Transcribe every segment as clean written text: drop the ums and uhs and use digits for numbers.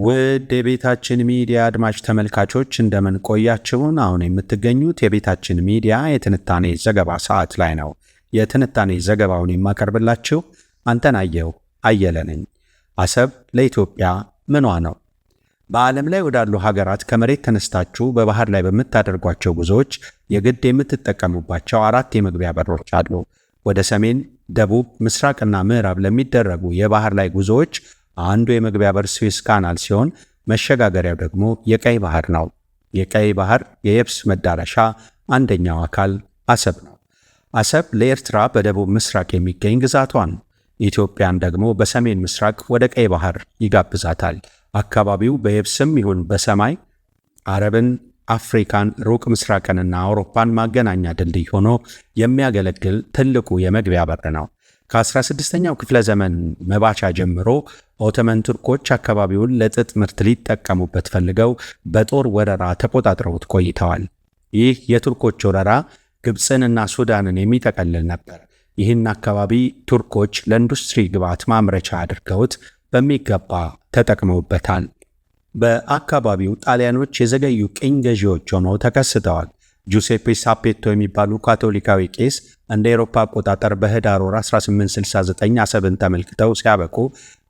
ውድ የቤታችን ሚዲያ አድማጭ ተመልካቾች እንደምን ቆያችሁን? አሁን የምትገኙት የቤታችን ሚዲያ የትንታኔ ዘገባ ሰዓት ላይ ነው። የትንታኔ ዘገባውን የማቀርብላችሁ አንተነህ አየለ ነኝ። አሰብ ለኢትዮጵያ ምኗ ነው? በዓለም ላይ ወዳሉ ሀገራት ከመሬት ተነስታችሁ በባህር ላይ በምታደርጓቸው ጉዞዎች የግድ የምትጠቀሙባቸው 4 የመግቢያ በሮች አሉ። ወደ ሰሜን፣ ደቡብ፣ ምስራቅና ምዕራብ ለሚደረጉ የባህር ላይ ጉዞዎች አንዱ የመግቢያ በር ስዊዝ ካናል ሲሆን መሸጋገሪያው ደግሞ የቀይ ባህር ነው። የቀይ ባህር የየብስ መዳረሻ አንደኛው አካል አሰብ ነው። አሰብ ለኤርትራ በደቡብ ምስራቅ የሚገኝ ግዛቷ ነው። ኢትዮጵያን ደግሞ በሰሜን ምስራቅ ወደ ቀይ ባህር ይጋብዛታል። አካባቢው በየብስም ይሁን በሰማይ አረብን፣ አፍሪካን፣ ሩቅ ምስራቅንና አውሮፓን ማገናኛ ድልድይ ሆኖ የሚያገለግል ትልቁ የመግቢያ በር ነው። ከ16ኛው ክፍለ ዘመን መባቻ ጀምሮ ኦቶመን ቱርኮች አካባቢውን ለጥጥ ምርት ሊጠቀሙበት ፈልገው በጦር ወረራ ተቆጣጥረውት ቆይተዋል። ይህ የቱርኮች ወረራ ግብፅንና ሱዳንን የሚጠቀልል ነበር። ይህን አካባቢ ቱርኮች ለኢንዱስትሪ ግብዓት ማምረቻ አድርገውት በሚገባ ተጠቅመውበታል። በአካባቢው ጣሊያኖች የዘገዩ ቅኝ ገዢዎች ሆነው ተከስተዋል። ጁሴፔ ሳፔቶ የሚባሉ ካቶሊካዊ ቄስ እንደ አውሮፓ አቆጣጠር በህዳር ወር 1869 አሰብን ተመልክተው ሲያበቁ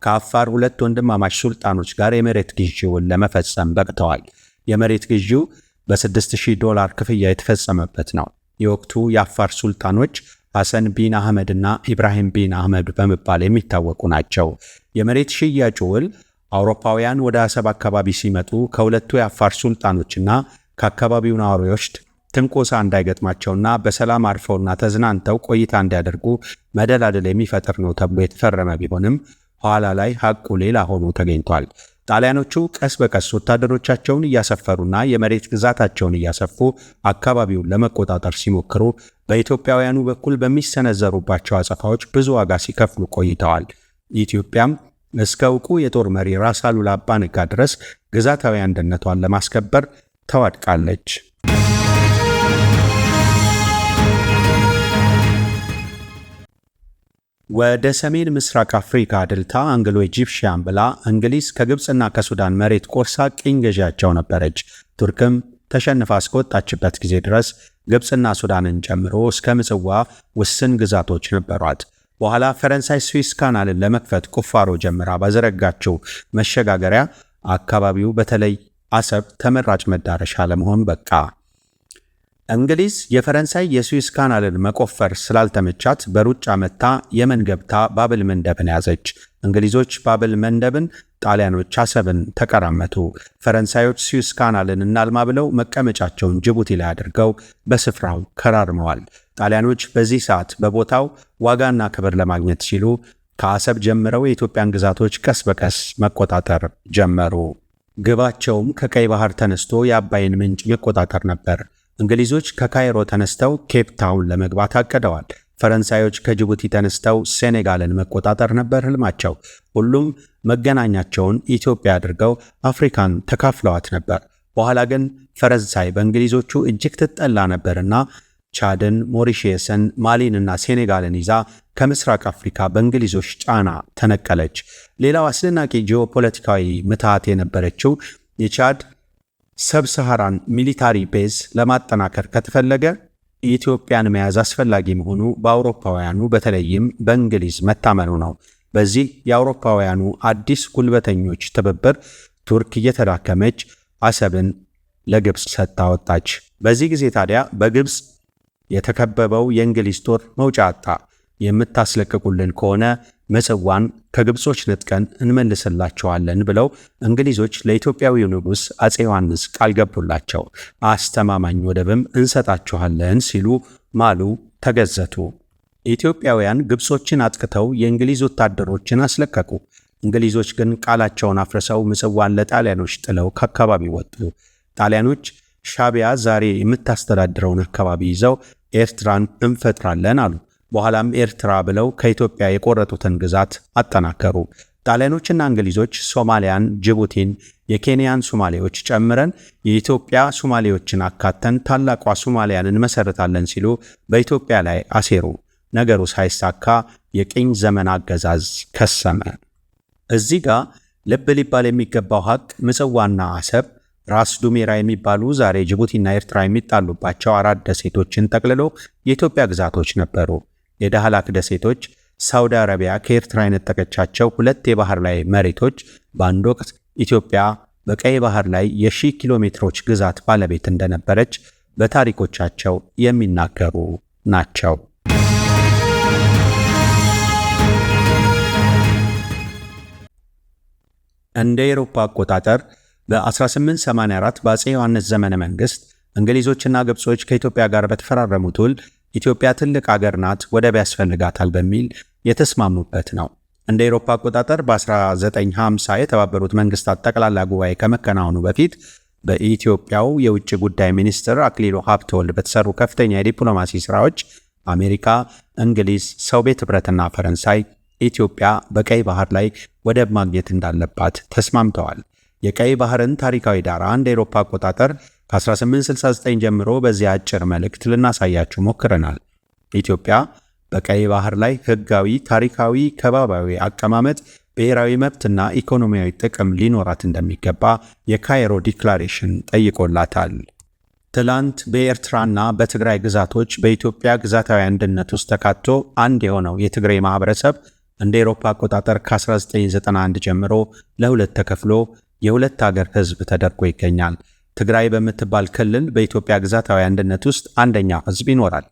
ከአፋር 2 ወንድማማች ሱልጣኖች ጋር የመሬት ግዢውን ለመፈጸም በቅተዋል። የመሬት ግዢው በ$6000 ክፍያ የተፈጸመበት ነው። የወቅቱ የአፋር ሱልጣኖች ሐሰን ቢን አህመድ እና ኢብራሂም ቢን አህመድ በመባል የሚታወቁ ናቸው። የመሬት ሽያጩ ውል አውሮፓውያን ወደ አሰብ አካባቢ ሲመጡ ከሁለቱ የአፋር ሱልጣኖችና ከአካባቢው ነዋሪዎች ትንኮሳ እንዳይገጥማቸውና በሰላም አርፈውና ተዝናንተው ቆይታ እንዲያደርጉ መደላደል የሚፈጥር ነው ተብሎ የተፈረመ ቢሆንም ኋላ ላይ ሐቁ ሌላ ሆኖ ተገኝቷል። ጣሊያኖቹ ቀስ በቀስ ወታደሮቻቸውን እያሰፈሩና የመሬት ግዛታቸውን እያሰፉ አካባቢውን ለመቆጣጠር ሲሞክሩ በኢትዮጵያውያኑ በኩል በሚሰነዘሩባቸው አጸፋዎች ብዙ ዋጋ ሲከፍሉ ቆይተዋል። ኢትዮጵያም እስከ ዕውቁ የጦር መሪ ራስ አሉላ አባ ነጋ ድረስ ግዛታዊ አንድነቷን ለማስከበር ተዋድቃለች። ወደ ሰሜን ምስራቅ አፍሪካ አድልታ አንግሎ ኢጂፕሽያን ብላ እንግሊዝ ከግብፅና ከሱዳን መሬት ቆርሳ ቅኝ ገዢያቸው ነበረች። ቱርክም ተሸንፋ እስከወጣችበት ጊዜ ድረስ ግብፅና ሱዳንን ጨምሮ እስከ ምጽዋ ውስን ግዛቶች ነበሯት። በኋላ ፈረንሳይ ስዊዝ ካናልን ለመክፈት ቁፋሮ ጀምራ ባዘረጋቸው መሸጋገሪያ አካባቢው በተለይ አሰብ ተመራጭ መዳረሻ ለመሆን በቃ። እንግሊዝ የፈረንሳይ የስዊዝ ካናልን መቆፈር ስላልተመቻት በሩጫ መታ የመን ገብታ ባብል መንደብን ያዘች። እንግሊዞች ባብል መንደብን፣ ጣሊያኖች አሰብን ተቀራመቱ። ፈረንሳዮች ስዊዝ ካናልን እናልማ ብለው መቀመጫቸውን ጅቡቲ ላይ አድርገው በስፍራው ከራርመዋል። ጣሊያኖች በዚህ ሰዓት በቦታው ዋጋና ክብር ለማግኘት ሲሉ ከአሰብ ጀምረው የኢትዮጵያን ግዛቶች ቀስ በቀስ መቆጣጠር ጀመሩ። ግባቸውም ከቀይ ባህር ተነስቶ የአባይን ምንጭ መቆጣጠር ነበር። እንግሊዞች ከካይሮ ተነስተው ኬፕ ታውን ለመግባት አቅደዋል። ፈረንሳዮች ከጅቡቲ ተነስተው ሴኔጋልን መቆጣጠር ነበር ህልማቸው። ሁሉም መገናኛቸውን ኢትዮጵያ አድርገው አፍሪካን ተካፍለዋት ነበር። በኋላ ግን ፈረንሳይ በእንግሊዞቹ እጅግ ትጠላ ነበርና ቻድን፣ ሞሪሼስን፣ ማሊንና ሴኔጋልን ይዛ ከምስራቅ አፍሪካ በእንግሊዞች ጫና ተነቀለች። ሌላው አስደናቂ ጂኦፖለቲካዊ ምትሃት የነበረችው የቻድ ሰብሳሃራን ሚሊታሪ ቤዝ ለማጠናከር ከተፈለገ ኢትዮጵያን መያዝ አስፈላጊ መሆኑ በአውሮፓውያኑ በተለይም በእንግሊዝ መታመኑ ነው። በዚህ የአውሮፓውያኑ አዲስ ጉልበተኞች ትብብር ቱርክ እየተዳከመች አሰብን ለግብፅ ሰጥታ ወጣች። በዚህ ጊዜ ታዲያ በግብፅ የተከበበው የእንግሊዝ ጦር መውጫ አጣ። የምታስለቅቁልን ከሆነ ምጽዋን ከግብጾች ነጥቀን እንመልስላቸዋለን ብለው እንግሊዞች ለኢትዮጵያዊው ንጉሥ አፄ ዮሐንስ ቃል ገቡላቸው። አስተማማኝ ወደብም እንሰጣቸዋለን ሲሉ ማሉ፣ ተገዘቱ። ኢትዮጵያውያን ግብጾችን አጥቅተው የእንግሊዝ ወታደሮችን አስለቀቁ። እንግሊዞች ግን ቃላቸውን አፍርሰው ምጽዋን ለጣሊያኖች ጥለው ከአካባቢው ወጡ። ጣሊያኖች ሻቢያ ዛሬ የምታስተዳድረውን አካባቢ ይዘው ኤርትራን እንፈጥራለን አሉ። በኋላም ኤርትራ ብለው ከኢትዮጵያ የቆረጡትን ግዛት አጠናከሩ። ጣሊያኖችና እንግሊዞች ሶማሊያን፣ ጅቡቲን፣ የኬንያን ሶማሌዎች ጨምረን የኢትዮጵያ ሶማሌዎችን አካተን ታላቋ ሶማሊያን እንመሰርታለን ሲሉ በኢትዮጵያ ላይ አሴሩ። ነገሩ ሳይሳካ የቅኝ ዘመን አገዛዝ ከሰመ። እዚህ ጋር ልብ ሊባል የሚገባው ሀቅ ምጽዋና አሰብ፣ ራስ ዱሜራ የሚባሉ ዛሬ ጅቡቲና ኤርትራ የሚጣሉባቸው 4 ደሴቶችን ጠቅልሎ የኢትዮጵያ ግዛቶች ነበሩ። የዳህላክ ደሴቶች ሳውዲ አረቢያ ከኤርትራ የነጠቀቻቸው 2 የባህር ላይ መሬቶች በአንድ ወቅት ኢትዮጵያ በቀይ ባህር ላይ የ1000 ኪሎ ሜትሮች ግዛት ባለቤት እንደነበረች በታሪኮቻቸው የሚናገሩ ናቸው። እንደ አውሮፓ አቆጣጠር በ1884 በአፄ ዮሐንስ ዘመነ መንግስት እንግሊዞችና ግብጾች ከኢትዮጵያ ጋር በተፈራረሙት ውል ኢትዮጵያ ትልቅ አገር ናት፣ ወደብ ያስፈልጋታል በሚል የተስማሙበት ነው። እንደ አውሮፓ አቆጣጠር በ1950 የተባበሩት መንግስታት ጠቅላላ ጉባኤ ከመከናወኑ በፊት በኢትዮጵያው የውጭ ጉዳይ ሚኒስትር አክሊሉ ሀብተወልድ በተሰሩ ከፍተኛ የዲፕሎማሲ ስራዎች አሜሪካ፣ እንግሊዝ፣ ሶቪየት ህብረትና ፈረንሳይ ኢትዮጵያ በቀይ ባህር ላይ ወደብ ማግኘት እንዳለባት ተስማምተዋል። የቀይ ባህርን ታሪካዊ ዳራ እንደ አውሮፓ አቆጣጠር ከ1869 ጀምሮ በዚህ አጭር መልእክት ልናሳያችሁ ሞክረናል። ኢትዮጵያ በቀይ ባህር ላይ ህጋዊ፣ ታሪካዊ፣ ከባቢያዊ አቀማመጥ፣ ብሔራዊ መብትና ኢኮኖሚያዊ ጥቅም ሊኖራት እንደሚገባ የካይሮ ዲክላሬሽን ጠይቆላታል። ትላንት በኤርትራና በትግራይ ግዛቶች በኢትዮጵያ ግዛታዊ አንድነት ውስጥ ተካቶ አንድ የሆነው የትግራይ ማህበረሰብ እንደ አውሮፓ አቆጣጠር ከ1991 ጀምሮ ለሁለት ተከፍሎ የሁለት ሀገር ህዝብ ተደርጎ ይገኛል። ትግራይ በምትባል ክልል በኢትዮጵያ ግዛታዊ አንድነት ውስጥ አንደኛው ህዝብ ይኖራል።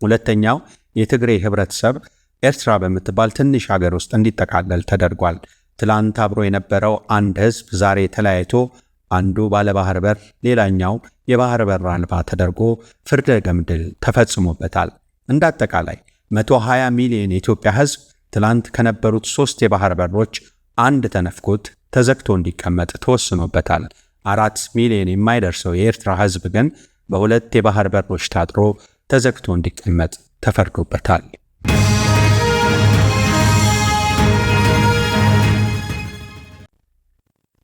ሁለተኛው የትግራይ ህብረተሰብ ኤርትራ በምትባል ትንሽ ሀገር ውስጥ እንዲጠቃለል ተደርጓል። ትላንት አብሮ የነበረው አንድ ህዝብ ዛሬ ተለያይቶ አንዱ ባለ ባህር በር ሌላኛው የባህር በር አልባ ተደርጎ ፍርደ ገምድል ተፈጽሞበታል። እንዳጠቃላይ 120 ሚሊዮን የኢትዮጵያ ህዝብ ትላንት ከነበሩት 3 የባህር በሮች አንድ ተነፍኮት ተዘግቶ እንዲቀመጥ ተወስኖበታል። 4 ሚሊዮን የማይደርሰው የኤርትራ ህዝብ ግን በ2 የባህር በሮች ታጥሮ ተዘግቶ እንዲቀመጥ ተፈርዶበታል።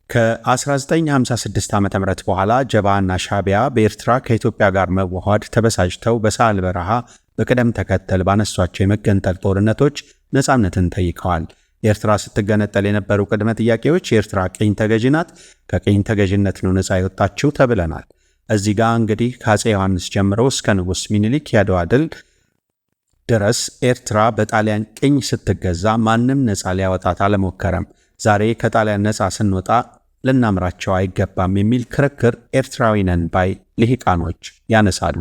ከ1956 ዓ.ም በኋላ ጀብሃና ሻዕቢያ በኤርትራ ከኢትዮጵያ ጋር መዋሃድ ተበሳጭተው በሳህል በረሃ በቅደም ተከተል ባነሷቸው የመገንጠል ጦርነቶች ነፃነትን ጠይቀዋል። ኤርትራ ስትገነጠል የነበሩ ቅድመ ጥያቄዎች የኤርትራ ቅኝ ተገዢ ናት፣ ከቅኝ ተገዥነት ነው ነፃ የወጣችው ተብለናል። እዚህ ጋር እንግዲህ ከአፄ ዮሐንስ ጀምሮ እስከ ንጉሥ ሚኒሊክ ያድዋ ድል ድረስ ኤርትራ በጣሊያን ቅኝ ስትገዛ ማንም ነፃ ሊያወጣት አልሞከረም። ዛሬ ከጣሊያን ነፃ ስንወጣ ልናምራቸው አይገባም የሚል ክርክር ኤርትራዊ ነን ባይ ልሂቃኖች ያነሳሉ።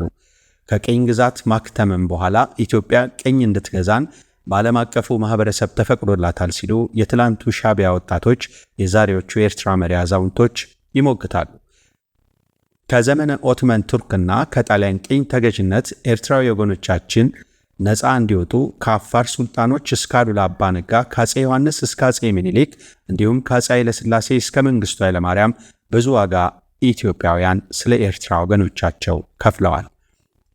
ከቅኝ ግዛት ማክተምም በኋላ ኢትዮጵያ ቅኝ እንድትገዛን በዓለም አቀፉ ማህበረሰብ ተፈቅዶላታል ሲሉ የትላንቱ ሻዕቢያ ወጣቶች የዛሬዎቹ የኤርትራ መሪ አዛውንቶች ይሞግታሉ። ከዘመነ ኦቶማን ቱርክና ከጣሊያን ቅኝ ተገዥነት ኤርትራዊ ወገኖቻችን ነፃ እንዲወጡ ከአፋር ሱልጣኖች እስከ አሉላ አባ ነጋ፣ ከአፄ ዮሐንስ እስከ አፄ ሚኒሊክ እንዲሁም ከአፄ ኃይለሥላሴ እስከ መንግስቱ ኃይለማርያም ብዙ ዋጋ ኢትዮጵያውያን ስለ ኤርትራ ወገኖቻቸው ከፍለዋል።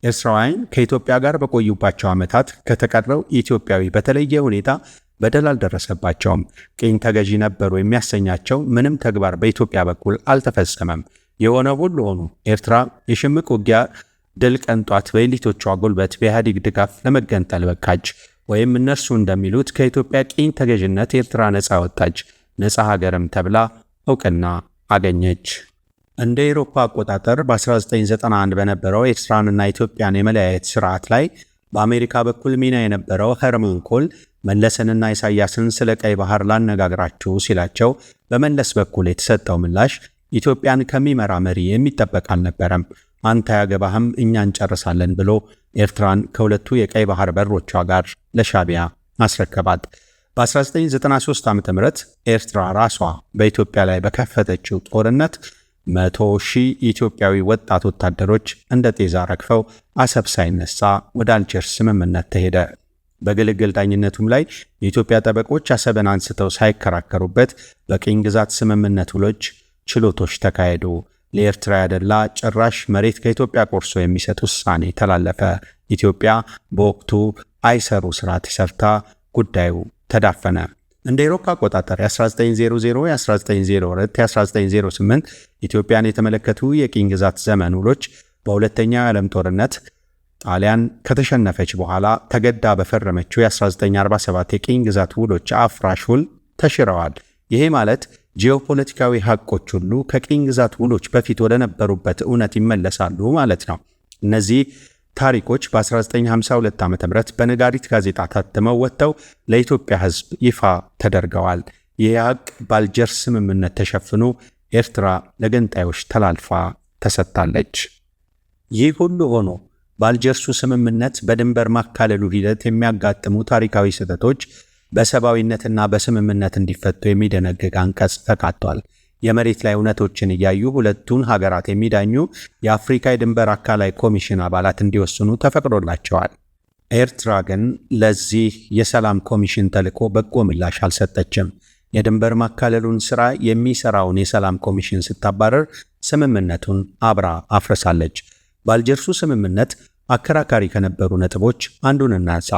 ኤርትራውያን ከኢትዮጵያ ጋር በቆዩባቸው ዓመታት ከተቀረው ኢትዮጵያዊ በተለየ ሁኔታ በደል አልደረሰባቸውም። ቅኝ ተገዢ ነበሩ የሚያሰኛቸው ምንም ተግባር በኢትዮጵያ በኩል አልተፈጸመም። የሆነ ሁሉ ሆኖ ኤርትራ የሽምቅ ውጊያ ድል ቀንጧት በኤሊቶቿ ጉልበት በኢህአዴግ ድጋፍ ለመገንጠል በቃች። ወይም እነርሱ እንደሚሉት ከኢትዮጵያ ቅኝ ተገዥነት ኤርትራ ነፃ ወጣች፣ ነፃ ሀገርም ተብላ እውቅና አገኘች። እንደ አውሮፓ አቆጣጠር በ1991 በነበረው ኤርትራንና ኢትዮጵያን የመለያየት ስርዓት ላይ በአሜሪካ በኩል ሚና የነበረው ሄርማን ኮል መለስንና ኢሳያስን ስለ ቀይ ባህር ላነጋግራችሁ ሲላቸው በመለስ በኩል የተሰጠው ምላሽ ኢትዮጵያን ከሚመራ መሪ የሚጠበቅ አልነበረም። አንተ ያገባህም እኛ እንጨርሳለን ብሎ ኤርትራን ከሁለቱ የቀይ ባህር በሮቿ ጋር ለሻዕቢያ አስረከባት። በ1993 ዓ.ም ኤርትራ ራሷ በኢትዮጵያ ላይ በከፈተችው ጦርነት 100,000 ኢትዮጵያዊ ወጣት ወታደሮች እንደ ጤዛ ረግፈው አሰብ ሳይነሳ ወደ አልጀርስ ስምምነት ተሄደ። በግልግል ዳኝነቱም ላይ የኢትዮጵያ ጠበቆች አሰብን አንስተው ሳይከራከሩበት በቅኝ ግዛት ስምምነት ውሎች ችሎቶች ተካሄዱ። ለኤርትራ ያደላ ጭራሽ መሬት ከኢትዮጵያ ቆርሶ የሚሰጥ ውሳኔ ተላለፈ። ኢትዮጵያ በወቅቱ አይሰሩ ስራ ተሰርታ ጉዳዩ ተዳፈነ። እንደ አውሮፓ አቆጣጠር የ1900፣ የ1902፣ የ1908 ኢትዮጵያን የተመለከቱ የቅኝ ግዛት ዘመን ውሎች በሁለተኛው የዓለም ጦርነት ጣሊያን ከተሸነፈች በኋላ ተገዳ በፈረመችው የ1947 የቅኝ ግዛት ውሎች አፍራሽ ውል ተሽረዋል። ይሄ ማለት ጂኦፖለቲካዊ ሐቆች ሁሉ ከቅኝ ግዛት ውሎች በፊት ወደ ነበሩበት እውነት ይመለሳሉ ማለት ነው። እነዚህ ታሪኮች በ1952 ዓ.ም በነጋሪት ጋዜጣ ታትመው ወጥተው ለኢትዮጵያ ሕዝብ ይፋ ተደርገዋል። ይህ ሐቅ በአልጀርስ ስምምነት ተሸፍኖ ኤርትራ ለገንጣዮች ተላልፋ ተሰጥታለች። ይህ ሁሉ ሆኖ በአልጀርሱ ስምምነት በድንበር ማካለሉ ሂደት የሚያጋጥሙ ታሪካዊ ስህተቶች በሰብአዊነትና በስምምነት እንዲፈቱ የሚደነግግ አንቀጽ ተካቷል። የመሬት ላይ እውነቶችን እያዩ ሁለቱን ሀገራት የሚዳኙ የአፍሪካ የድንበር አካላይ ኮሚሽን አባላት እንዲወስኑ ተፈቅዶላቸዋል። ኤርትራ ግን ለዚህ የሰላም ኮሚሽን ተልዕኮ በጎ ምላሽ አልሰጠችም። የድንበር ማካለሉን ሥራ የሚሠራውን የሰላም ኮሚሽን ስታባረር ስምምነቱን አብራ አፍርሳለች። በአልጀርሱ ስምምነት አከራካሪ ከነበሩ ነጥቦች አንዱን እናንሳ።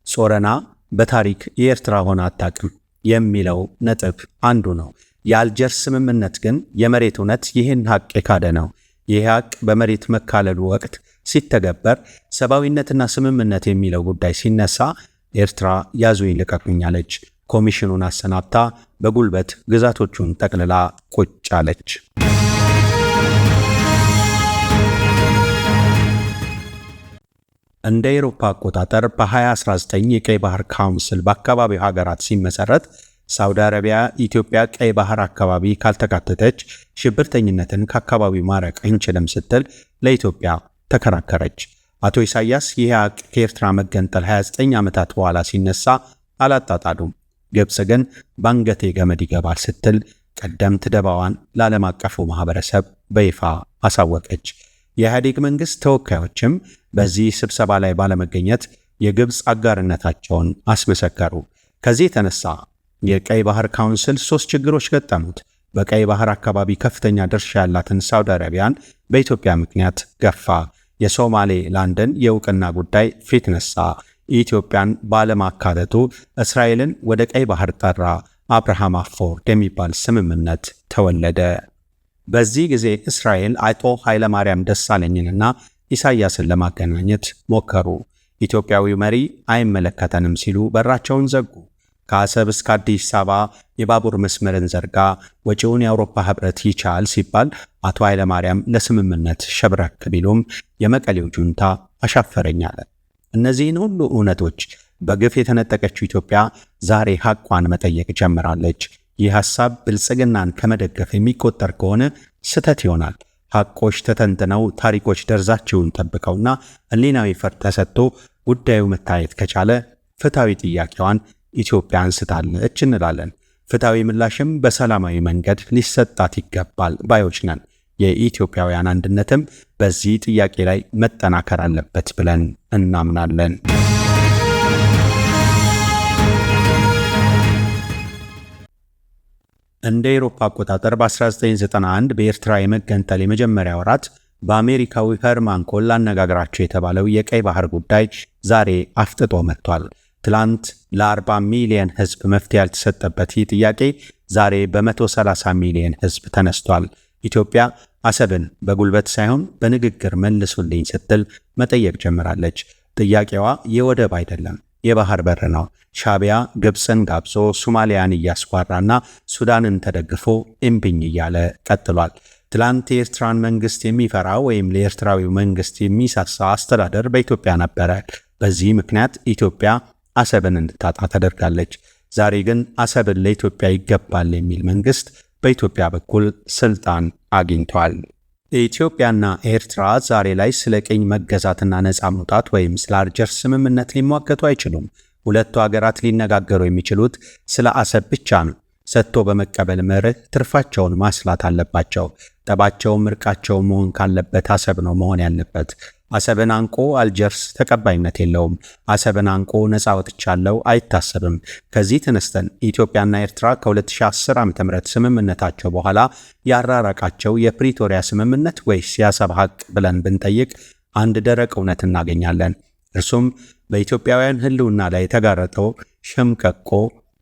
ጾረና በታሪክ የኤርትራ ሆና አታውቅም የሚለው ነጥብ አንዱ ነው። የአልጀርስ ስምምነት ግን የመሬት እውነት ይህን ሐቅ የካደ ነው። ይህ ሐቅ በመሬት መካለሉ ወቅት ሲተገበር ሰብአዊነትና ስምምነት የሚለው ጉዳይ ሲነሳ ኤርትራ ያዙኝ ልቀቁኝ አለች። ኮሚሽኑን አሰናብታ በጉልበት ግዛቶቹን ጠቅልላ ቁጭ አለች። እንደ አውሮፓ አቆጣጠር በ2019 የቀይ ባህር ካውንስል በአካባቢው ሀገራት ሲመሰረት ሳውዲ አረቢያ ኢትዮጵያ ቀይ ባህር አካባቢ ካልተካተተች ሽብርተኝነትን ከአካባቢው ማረቅ እንችልም ስትል ለኢትዮጵያ ተከራከረች። አቶ ኢሳያስ ይህ ሐቅ ከኤርትራ መገንጠል 29 ዓመታት በኋላ ሲነሳ አላጣጣሉም። ግብጽ ግን ባንገቴ ገመድ ይገባል ስትል ቀደምት ደባዋን ለዓለም አቀፉ ማህበረሰብ በይፋ አሳወቀች። የኢህአዴግ መንግሥት ተወካዮችም በዚህ ስብሰባ ላይ ባለመገኘት የግብጽ አጋርነታቸውን አስመሰከሩ። ከዚህ የተነሳ የቀይ ባህር ካውንስል 3 ችግሮች ገጠሙት። በቀይ ባህር አካባቢ ከፍተኛ ድርሻ ያላትን ሳውዲ አረቢያን በኢትዮጵያ ምክንያት ገፋ። የሶማሌ ላንድን የእውቅና ጉዳይ ፊት ነሳ። ኢትዮጵያን ባለማካተቱ እስራኤልን ወደ ቀይ ባህር ጠራ። አብርሃም አፎርድ የሚባል ስምምነት ተወለደ። በዚህ ጊዜ እስራኤል አቶ ኃይለማርያም ደሳለኝንና ኢሳያስን ለማገናኘት ሞከሩ። ኢትዮጵያዊው መሪ አይመለከተንም ሲሉ በራቸውን ዘጉ። ከአሰብ እስከ አዲስ አበባ የባቡር መስመርን ዘርጋ፣ ወጪውን የአውሮፓ ህብረት ይቻል ሲባል አቶ ኃይለማርያም ለስምምነት ሸብረክ ቢሉም የመቀሌው ጁንታ አሻፈረኝ አለ። እነዚህን ሁሉ እውነቶች በግፍ የተነጠቀችው ኢትዮጵያ ዛሬ ሐቋን መጠየቅ ጀምራለች። ይህ ሐሳብ ብልጽግናን ከመደገፍ የሚቆጠር ከሆነ ስህተት ይሆናል። ሐቆች ተተንትነው ታሪኮች ደርዛቸውን ጠብቀውና ሕሊናዊ ፈርድ ተሰጥቶ ጉዳዩ መታየት ከቻለ ፍትሐዊ ጥያቄዋን ኢትዮጵያ አንስታለች እንላለን። ፍትሐዊ ምላሽም በሰላማዊ መንገድ ሊሰጣት ይገባል ባዮች ነን። የኢትዮጵያውያን አንድነትም በዚህ ጥያቄ ላይ መጠናከር አለበት ብለን እናምናለን። እንደ አውሮፓ አቆጣጠር በ1991 በኤርትራ የመገንጠል የመጀመሪያ ወራት በአሜሪካዊ ሄርማን ኮል አነጋግራቸው የተባለው የቀይ ባህር ጉዳይ ዛሬ አፍጥጦ መጥቷል። ትላንት ለ40 ሚሊዮን ሕዝብ መፍትሄ ያልተሰጠበት ይህ ጥያቄ ዛሬ በ130 ሚሊዮን ሕዝብ ተነስቷል። ኢትዮጵያ አሰብን በጉልበት ሳይሆን በንግግር መልሱልኝ ስትል መጠየቅ ጀምራለች። ጥያቄዋ የወደብ አይደለም፣ የባህር በር ነው። ሻቢያ ግብፅን ጋብዞ ሶማሊያን እያስዋራና ሱዳንን ተደግፎ እምቢኝ እያለ ቀጥሏል። ትላንት የኤርትራን መንግስት የሚፈራ ወይም ለኤርትራዊው መንግስት የሚሳሳ አስተዳደር በኢትዮጵያ ነበረ። በዚህ ምክንያት ኢትዮጵያ አሰብን እንድታጣ ተደርጋለች። ዛሬ ግን አሰብን ለኢትዮጵያ ይገባል የሚል መንግስት በኢትዮጵያ በኩል ስልጣን አግኝቷል። ኢትዮጵያና ኤርትራ ዛሬ ላይ ስለ ቅኝ መገዛትና ነፃ መውጣት ወይም ስለ አልጀርስ ስምምነት ሊሟገቱ አይችሉም። ሁለቱ ሀገራት ሊነጋገሩ የሚችሉት ስለ አሰብ ብቻ ነው። ሰጥቶ በመቀበል መርህ ትርፋቸውን ማስላት አለባቸው። ጠባቸውም እርቃቸውን መሆን ካለበት አሰብ ነው መሆን ያለበት። አሰብን አንቆ አልጀርስ ተቀባይነት የለውም። አሰብን አንቆ ነፃ ወጥቻለሁ አይታሰብም። ከዚህ ተነስተን ኢትዮጵያና ኤርትራ ከ2010 ዓ.ም ስምምነታቸው በኋላ ያራራቃቸው የፕሪቶሪያ ስምምነት ወይስ የአሰብ ሐቅ ብለን ብንጠይቅ አንድ ደረቅ እውነት እናገኛለን። እርሱም በኢትዮጵያውያን ሕልውና ላይ የተጋረጠው ሸምቀቆ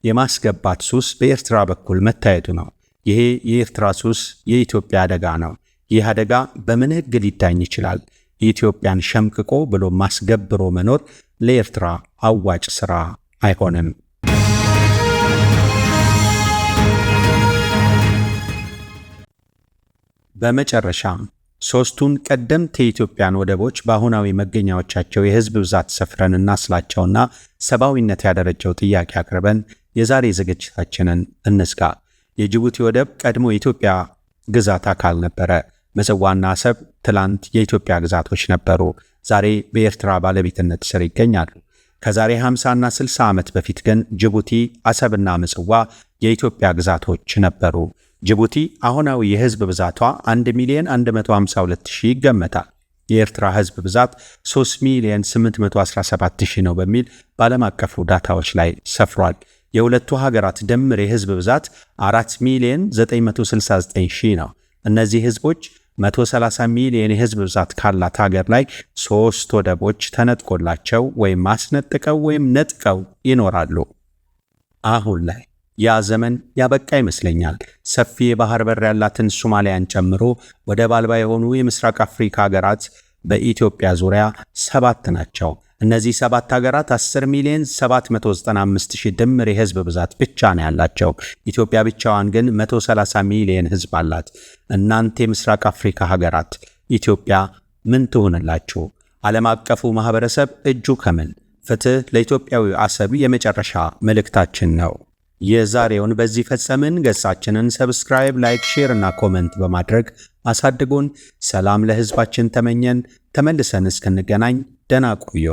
የማስገባት ሱስ በኤርትራ በኩል መታየቱ ነው። ይሄ የኤርትራ ሱስ የኢትዮጵያ አደጋ ነው። ይህ አደጋ በምን ሕግ ሊዳኝ ይችላል? ኢትዮጵያን ሸምቅቆ ብሎ ማስገብሮ መኖር ለኤርትራ አዋጭ ሥራ አይሆንም። በመጨረሻም ሶስቱን ቀደምት የኢትዮጵያን ወደቦች በአሁናዊ መገኛዎቻቸው የህዝብ ብዛት ሰፍረን እናስላቸውና ሰብአዊነት ያደረጀው ጥያቄ አቅርበን የዛሬ ዝግጅታችንን እንዝጋ። የጅቡቲ ወደብ ቀድሞ የኢትዮጵያ ግዛት አካል ነበረ። ምጽዋና አሰብ ትላንት የኢትዮጵያ ግዛቶች ነበሩ። ዛሬ በኤርትራ ባለቤትነት ስር ይገኛሉ። ከዛሬ 50ና 60 ዓመት በፊት ግን ጅቡቲ፣ አሰብና ምጽዋ የኢትዮጵያ ግዛቶች ነበሩ። ጅቡቲ አሁናዊ የህዝብ ብዛቷ 1,152,000 ይገመታል። የኤርትራ ህዝብ ብዛት 3,817,000 ነው በሚል በዓለም አቀፉ ዳታዎች ላይ ሰፍሯል። የሁለቱ ሀገራት ድምር የህዝብ ብዛት 4,969,000 ነው። እነዚህ ህዝቦች 130 ሚሊዮን የህዝብ ብዛት ካላት ሀገር ላይ 3 ወደቦች ተነጥቆላቸው ወይም አስነጥቀው ወይም ነጥቀው ይኖራሉ። አሁን ላይ ያ ዘመን ያበቃ ይመስለኛል። ሰፊ የባህር በር ያላትን ሶማሊያን ጨምሮ ወደብ አልባ የሆኑ የምስራቅ አፍሪካ ሀገራት በኢትዮጵያ ዙሪያ 7 ናቸው። እነዚህ 7 ሀገራት 10,795,000 ድምር የህዝብ ብዛት ብቻ ነው ያላቸው። ኢትዮጵያ ብቻዋን ግን 130 ሚሊዮን ህዝብ አላት። እናንተ የምስራቅ አፍሪካ ሀገራት ኢትዮጵያ ምን ትሆንላችሁ? ዓለም አቀፉ ማህበረሰብ እጁ ከምን? ፍትህ ለኢትዮጵያዊ አሰብ የመጨረሻ መልእክታችን ነው። የዛሬውን በዚህ ፈጸምን። ገጻችንን ሰብስክራይብ፣ ላይክ፣ ሼር እና ኮሜንት በማድረግ አሳድጉን። ሰላም ለህዝባችን ተመኘን። ተመልሰን እስክንገናኝ ደህና ቆዩ።